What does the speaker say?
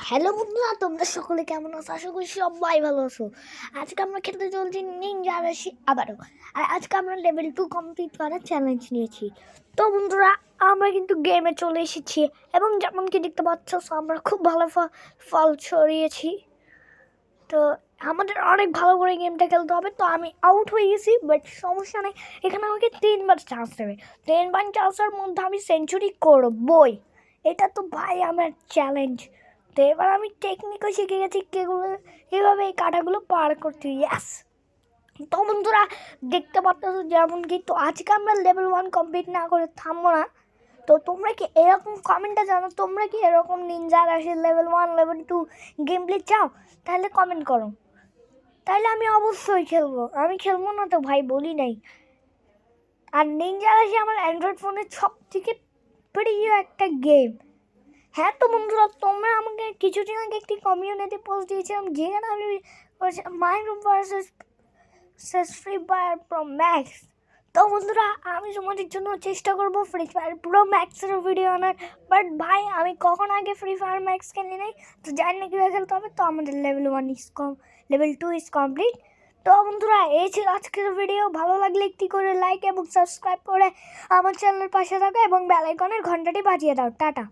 Hello বন্ধুরা, তোমরা সকলে কেমন আছো? আশা করি সবাই ভালো আছো। আজকে আমরা খেলতে চলছি নিনজা রাশি আবারও। আর আজকে আমরা লেভেল 2 কমপ্লিট করার চ্যালেঞ্জ নিয়েছি। তো বন্ধুরা, আমরা কিন্তু গেমে চলে এসেছি এবং যেমন কি দেখতে পাচ্ছ আমরা খুব ভালো ফল ছড়িয়েছি। তো আমাদের অনেক ভালো করে গেমটা খেলতে হবে। তো আমি আউট হয়ে গেছি, বাট সমস্যা নেই। এখানে আমাকে 3বার চান্স দেবে। 3বার চান্সের মধ্যে আমি সেঞ্চুরি করবই। এটা তো ভাই আমার চ্যালেঞ্জ। তো এবার আমি টেকনিকও শিখে গেছি কীভাবে এই কাটাগুলো পার করতে। ইয়াস। তো বন্ধুরা, দেখতে পাচ্ছ যেমন কি, তো আজকে আমরা লেভেল 1 কমপ্লিট না করে থামবো না। তো তোমরা কি এরকম কমেন্টে জানো, তোমরা কি এরকম নিনজা রাশির লেভেল 1 লেভেল 2 গেম প্লে চাও? তাহলে কমেন্ট করো, তাহলে আমি অবশ্যই খেলবো। আমি খেলবো না তো ভাই, বলি নাই। আর নিনজা রাশি আমার অ্যান্ড্রয়েড ফোনের সব থেকে প্রিয় একটা গেম। হ্যাঁ, তো বন্ধুরা, তোমরা আমাকে কিছুদিন আগে একটি কমিউনিটি পোস্ট দিয়েছিলাম যেখানে আমি Minecraft versus free fire pro max. তো বন্ধুরা, আমি তোমাদের জন্য চেষ্টা করবো ফ্রি ফায়ার প্রো ম্যাক্সের ভিডিও আনার। বাট ভাই, আমি কখন আগে ফ্রি ফায়ার ম্যাক্স খেলি নাই, তো জানি না কীভাবে খেলতে হবে। তো আমাদের লেভেল 1 লেভেল 2 ইজ কমপ্লিট। তো বন্ধুরা, এই ছিল আজকের ভিডিও। ভালো লাগলে একটি করে লাইক এবং সাবস্ক্রাইব করে আমার চ্যানেলের পাশে থাকো এবং বেল আইকনের ঘন্টাটি বাজিয়ে দাও। টাটা।